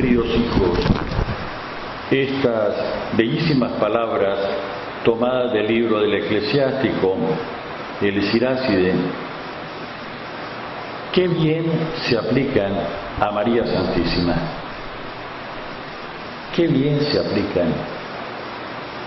queridos hijos, estas bellísimas palabras tomadas del libro del eclesiástico, el Siráside, qué bien se aplican a María Santísima. Qué bien se aplican.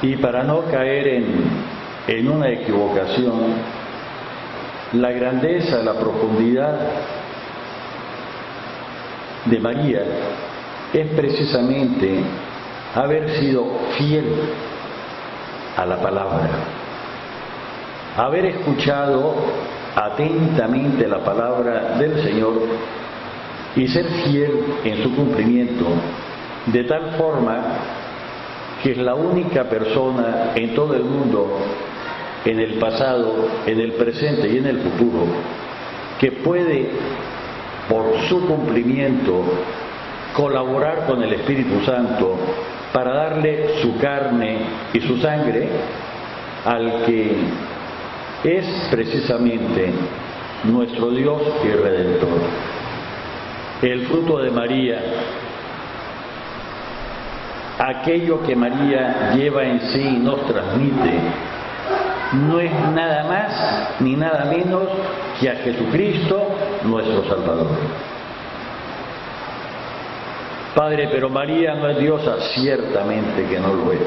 Y para no caer en una equivocación, la grandeza, la profundidad de María es precisamente haber sido fiel a la palabra, haber escuchado atentamente la palabra del Señor y ser fiel en su cumplimiento, de tal forma que es la única persona en todo el mundo, en el pasado, en el presente y en el futuro, que puede, por su cumplimiento, colaborar con el Espíritu Santo para darle su carne y su sangre al que es precisamente nuestro Dios y Redentor. El fruto de María, aquello que María lleva en sí y nos transmite, no es nada más ni nada menos que a Jesucristo, nuestro Salvador. Padre, pero María no es diosa, ciertamente que no lo es.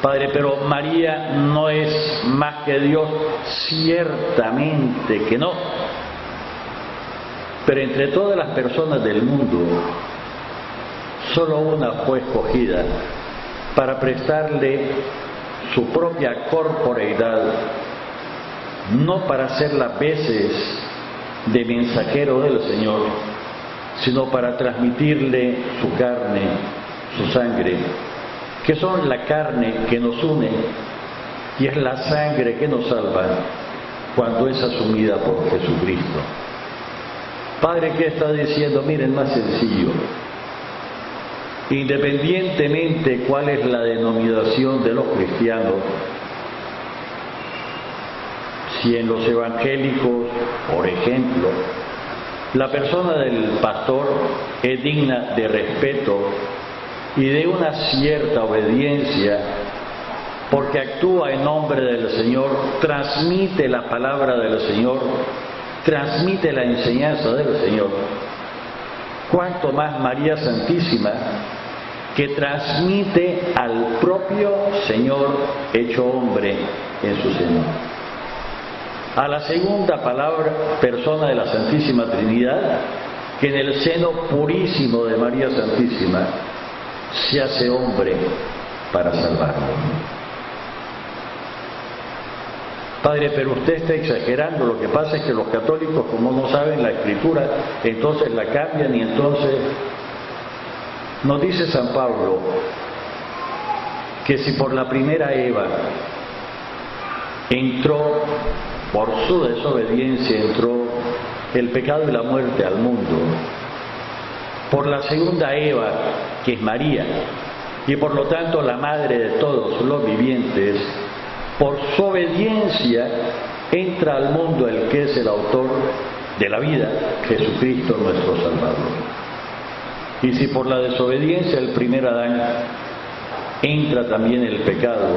Padre, pero María no es más que Dios, ciertamente que no. Pero entre todas las personas del mundo, solo una fue escogida para prestarle su propia corporeidad, no para ser las veces de mensajero del Señor, sino para transmitirle su carne, su sangre, que son la carne que nos une y es la sangre que nos salva cuando es asumida por Jesucristo. Padre, ¿qué está diciendo? Miren, más sencillo. Independientemente cuál es la denominación de los cristianos, si en los evangélicos, por ejemplo, la persona del pastor es digna de respeto y de una cierta obediencia, porque actúa en nombre del Señor, transmite la palabra del Señor, transmite la enseñanza del Señor. Cuánto más María Santísima, que transmite al propio Señor hecho hombre en su seno. A la segunda persona de la Santísima Trinidad, que en el seno purísimo de María Santísima se hace hombre para salvarlo. Padre, pero usted está exagerando. Lo que pasa es que los católicos, como no saben la Escritura, entonces la cambian y entonces nos dice San Pablo que si por la primera Eva entró, por su desobediencia entró el pecado y la muerte al mundo, por la segunda Eva, que es María, y por lo tanto la madre de todos los vivientes, por su obediencia entra al mundo el que es el autor de la vida, Jesucristo nuestro Salvador. Y si por la desobediencia del primer Adán entra también el pecado,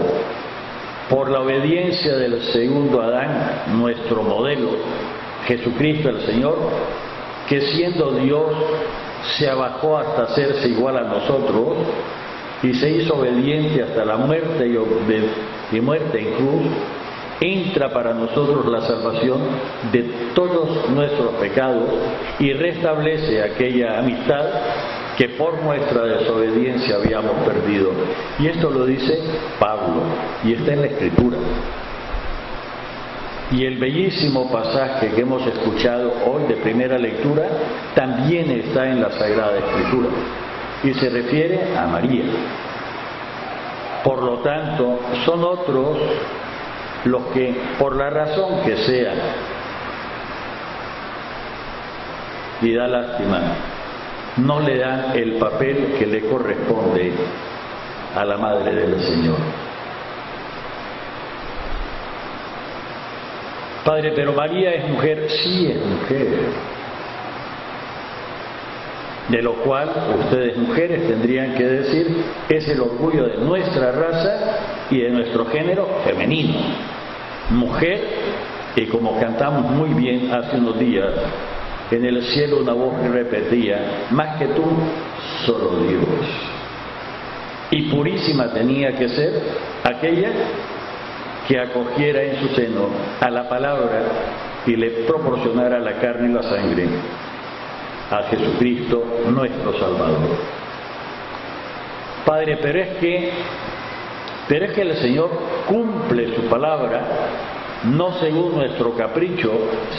por la obediencia del segundo Adán, nuestro modelo, Jesucristo el Señor, que siendo Dios se abajó hasta hacerse igual a nosotros y se hizo obediente hasta la muerte y muerte en cruz, entra para nosotros la salvación de todos nuestros pecados y restablece aquella amistad que por nuestra desobediencia habíamos perdido. Y esto lo dice Pablo, y está en la Escritura. Y el bellísimo pasaje que hemos escuchado hoy de primera lectura también está en la Sagrada Escritura, y se refiere a María. Por lo tanto, son otros los que, por la razón que sea, y da lástima, no le dan el papel que le corresponde a la Madre del Señor. Padre, pero María es mujer, sí es mujer. de lo cual ustedes mujeres tendrían que decir es el orgullo de nuestra raza y de nuestro género femenino. Mujer, y como cantamos muy bien hace unos días, en el cielo una voz repetía, más que tú, solo Dios. Y purísima tenía que ser aquella que acogiera en su seno a la palabra y le proporcionara la carne y la sangre a Jesucristo nuestro Salvador. Padre, pero es que el Señor cumple su palabra no según nuestro capricho,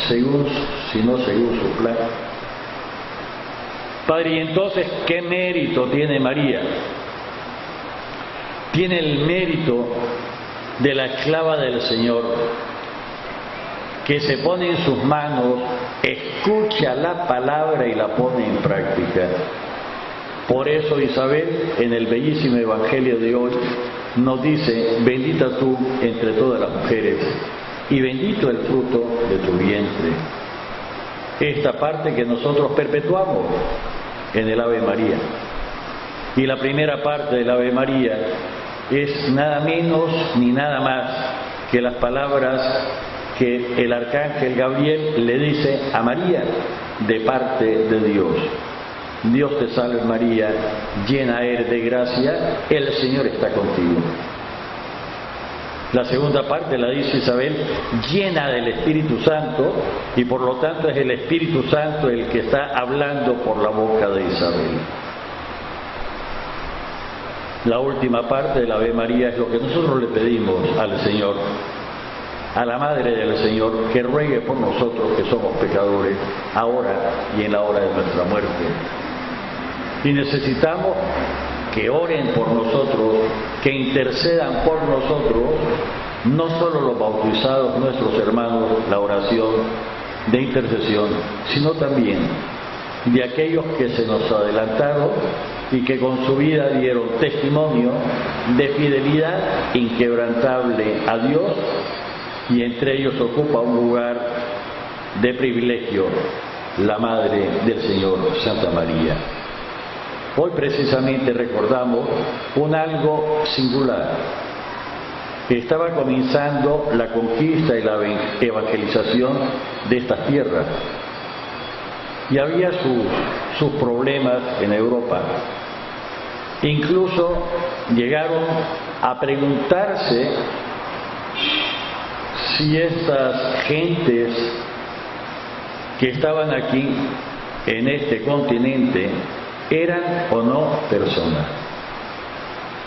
sino según su plan. Padre, y entonces, ¿qué mérito tiene María? Tiene el mérito de la esclava del Señor, que se pone en sus manos, escucha la palabra y la pone en práctica. Por eso Isabel, en el bellísimo Evangelio de hoy, nos dice, bendita tú entre todas las mujeres, y bendito el fruto de tu vientre. Esta parte que nosotros perpetuamos en el Ave María. Y la primera parte del Ave María es nada menos ni nada más que las palabras que el arcángel Gabriel le dice a María de parte de Dios. Dios te salve María, llena eres de gracia, el Señor está contigo. La segunda parte la dice Isabel, llena del Espíritu Santo, y por lo tanto es el Espíritu Santo el que está hablando por la boca de Isabel. La última parte de la Ave María es lo que nosotros le pedimos al Señor, a la Madre del Señor, que ruegue por nosotros que somos pecadores, ahora y en la hora de nuestra muerte. Y necesitamos que oren por nosotros, que intercedan por nosotros, no solo los bautizados, nuestros hermanos, la oración de intercesión, sino también de aquellos que se nos adelantaron y que con su vida dieron testimonio de fidelidad inquebrantable a Dios, y entre ellos ocupa un lugar de privilegio la Madre del Señor, Santa María. Hoy precisamente recordamos un algo singular. Estaba comenzando la conquista y la evangelización de estas tierras, y había sus problemas en Europa. Incluso llegaron a preguntarse si estas gentes que estaban aquí en este continente eran o no personas.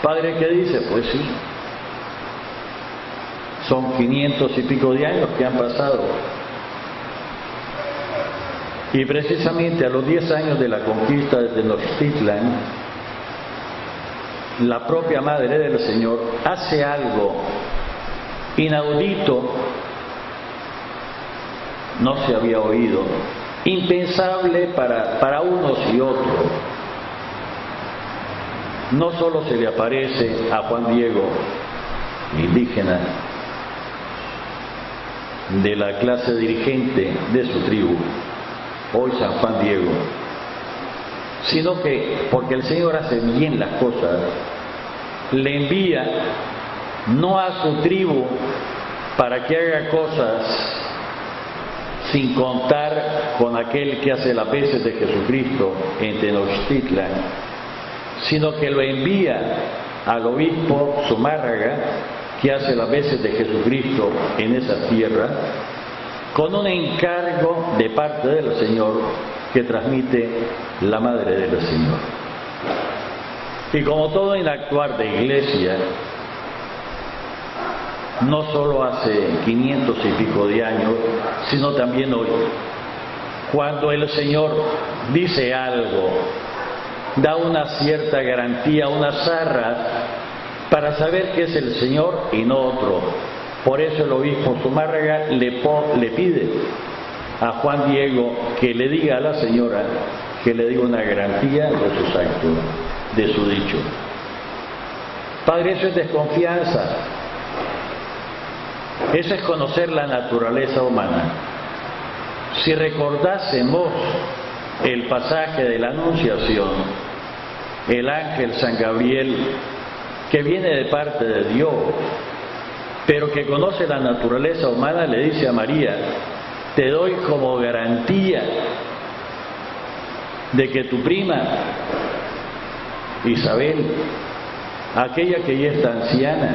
Padre, ¿qué dice? Pues sí, son 500 y pico de años que han pasado. Y precisamente a los 10 años de la conquista de Tenochtitlan, la propia Madre del Señor hace algo inaudito, no se había oído, impensable para unos y otros. No solo se le aparece a Juan Diego, indígena, de la clase dirigente de su tribu, hoy San Juan Diego, sino que, porque el Señor hace bien las cosas, le envía no a su tribu para que haga cosas sin contar con aquel que hace las veces de Jesucristo en Tenochtitlan, sino que lo envía al obispo Zumárraga, que hace las veces de Jesucristo en esa tierra, con un encargo de parte del Señor que transmite la Madre del Señor. Y como todo en actuar de iglesia, no solo hace 500 y pico de años, sino también hoy, cuando el Señor dice algo, da una cierta garantía, unas arras, para saber que es el Señor y no otro. Por eso el obispo Zumárraga le pide a Juan Diego que le diga a la señora que le diga una garantía de sus actos, de su dicho. Padre, eso es desconfianza. Eso es conocer la naturaleza humana. Si recordásemos el pasaje de la Anunciación, el ángel San Gabriel, que viene de parte de Dios, pero que conoce la naturaleza humana, le dice a María: te doy como garantía de que tu prima Isabel, aquella que ya está anciana,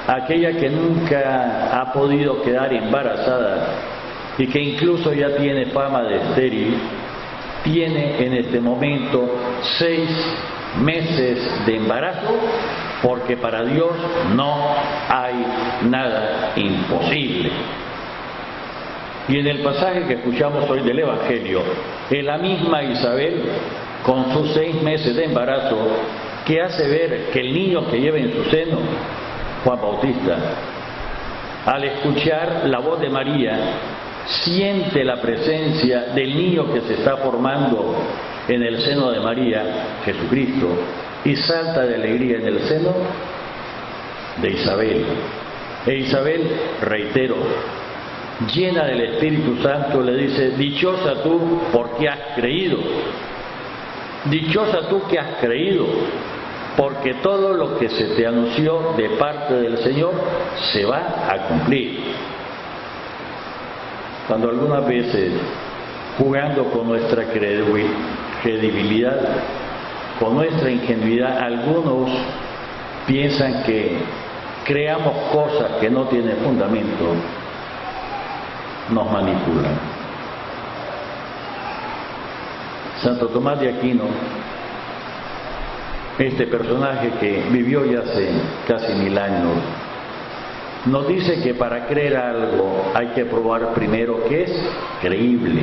aquella que nunca ha podido quedar embarazada y que incluso ya tiene fama de estéril, tiene en este momento 6 meses de embarazo, porque para Dios no hay nada imposible. Y en el pasaje que escuchamos hoy del Evangelio, es la misma Isabel, con sus 6 meses de embarazo, que hace ver que el niño que lleva en su seno, Juan Bautista, al escuchar la voz de María, siente la presencia del niño que se está formando en el seno de María, Jesucristo, y salta de alegría en el seno de Isabel. E Isabel, reitero, llena del Espíritu Santo, le dice: dichosa tú porque has creído, dichosa tú que has creído, porque todo lo que se te anunció de parte del Señor se va a cumplir. Cuando algunas veces, jugando con nuestra credibilidad, con nuestra ingenuidad, algunos piensan que creamos cosas que no tienen fundamento, nos manipulan. Santo Tomás de Aquino, este personaje que vivió ya hace casi 1000 años, nos dice que para creer algo hay que probar primero que es creíble.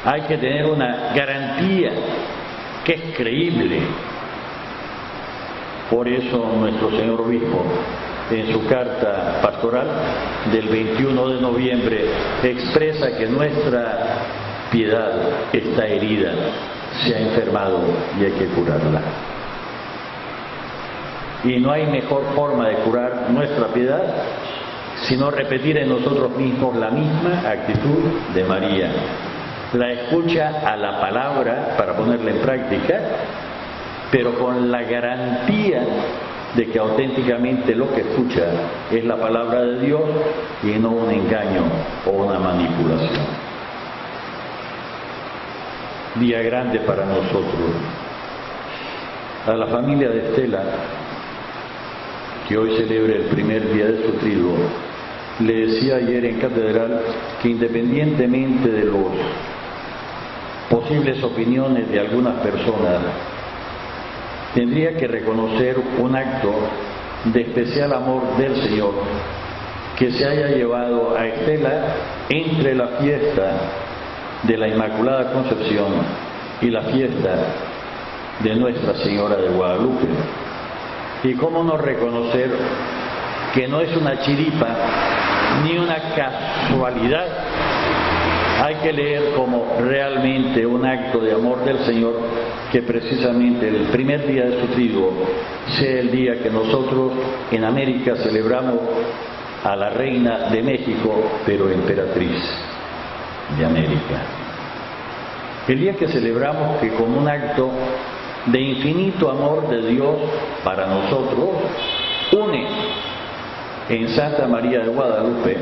Hay que tener una garantía que es creíble. Por eso nuestro señor obispo, en su carta pastoral del 21 de noviembre, expresa que nuestra piedad está herida, se ha enfermado y hay que curarla. Y no hay mejor forma de curar nuestra piedad sino repetir en nosotros mismos la misma actitud de María: la escucha a la palabra para ponerla en práctica, pero con la garantía de que auténticamente lo que escucha es la palabra de Dios y no un engaño o una manipulación. Día grande para nosotros. A la familia de Estela, que hoy celebra el primer día de su triduo, le decía ayer en catedral que independientemente de las posibles opiniones de algunas personas, tendría que reconocer un acto de especial amor del Señor que se haya llevado a Estela entre la fiesta de la Inmaculada Concepción y la fiesta de Nuestra Señora de Guadalupe. Y cómo no reconocer que no es una chiripa ni una casualidad. Hay que leer como realmente un acto de amor del Señor, que precisamente el primer día de su triduo sea el día que nosotros en América celebramos a la Reina de México, pero emperatriz de América. El día que celebramos que como un acto de infinito amor de Dios para nosotros, une en Santa María de Guadalupe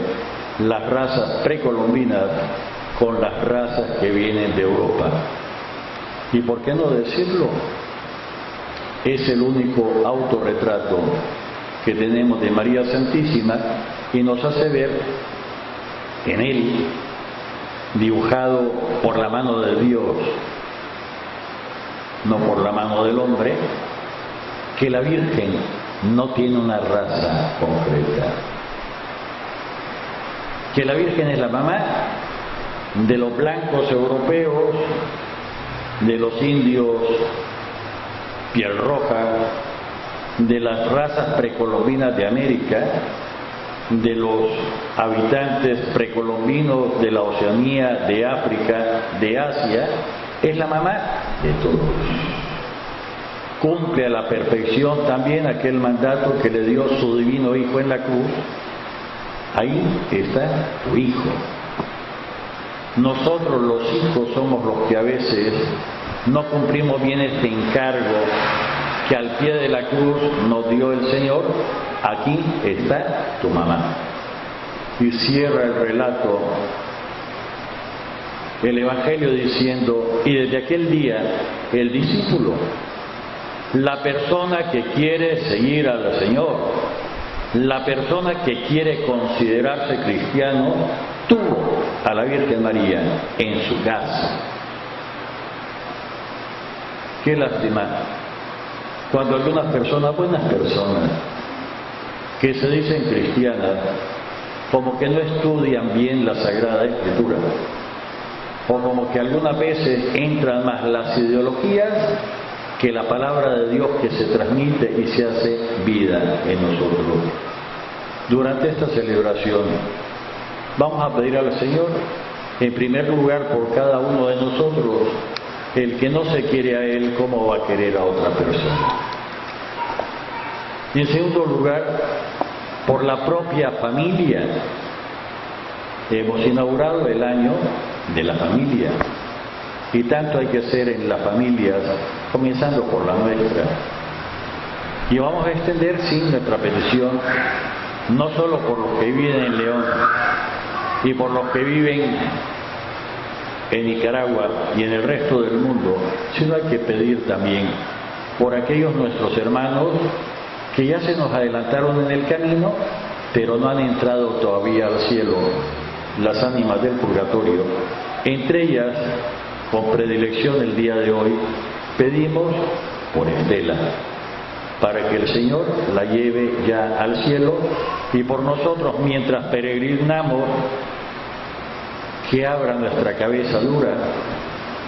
las razas precolombinas con las razas que vienen de Europa. ¿Y por qué no decirlo? Es el único autorretrato que tenemos de María Santísima y nos hace ver en él, dibujado por la mano de Dios, no por la mano del hombre, que la Virgen no tiene una raza concreta, que la Virgen es la mamá de los blancos europeos, de los indios piel roja, de las razas precolombinas de América, de los habitantes precolombinos de la Oceanía, de África, de Asia. Es la mamá de todos. Cumple a la perfección también aquel mandato que le dio su divino Hijo en la cruz. Ahí está tu Hijo. nosotros los hijos somos los que a veces no cumplimos bien este encargo que al pie de la cruz nos dio el Señor. Aquí está tu mamá. Y cierra el relato, el Evangelio, diciendo: y desde aquel día el discípulo, la persona que quiere seguir al Señor, la persona que quiere considerarse cristiano, tuvo a la Virgen María en su casa. Qué lástima cuando algunas personas, buenas personas, que se dicen cristianas, como que no estudian bien la Sagrada Escritura, o como que algunas veces entran más las ideologías que la palabra de Dios que se transmite y se hace vida en nosotros. Durante esta celebración vamos a pedir al Señor, en primer lugar, por cada uno de nosotros. El que no se quiere a Él, ¿cómo va a querer a otra persona? Y en segundo lugar, por la propia familia. Hemos inaugurado el año de la familia, y tanto hay que hacer en las familias, comenzando por la nuestra. Y vamos a extender, sin nuestra petición, no solo por los que viven en León y por los que viven en Nicaragua y en el resto del mundo, sino hay que pedir también por aquellos nuestros hermanos que ya se nos adelantaron en el camino, pero no han entrado todavía al cielo, las ánimas del purgatorio. Entre ellas, con predilección el día de hoy, pedimos por Estela, para que el Señor la lleve ya al cielo, y por nosotros, mientras peregrinamos, que abra nuestra cabeza dura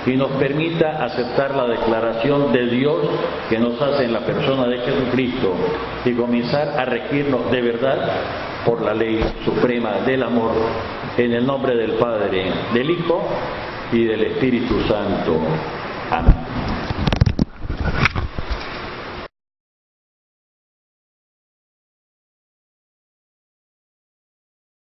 y nos permita aceptar la declaración de Dios que nos hace en la persona de Jesucristo, y comenzar a regirnos de verdad por la ley suprema del amor, en el nombre del Padre, del Hijo y del Espíritu Santo. Amén.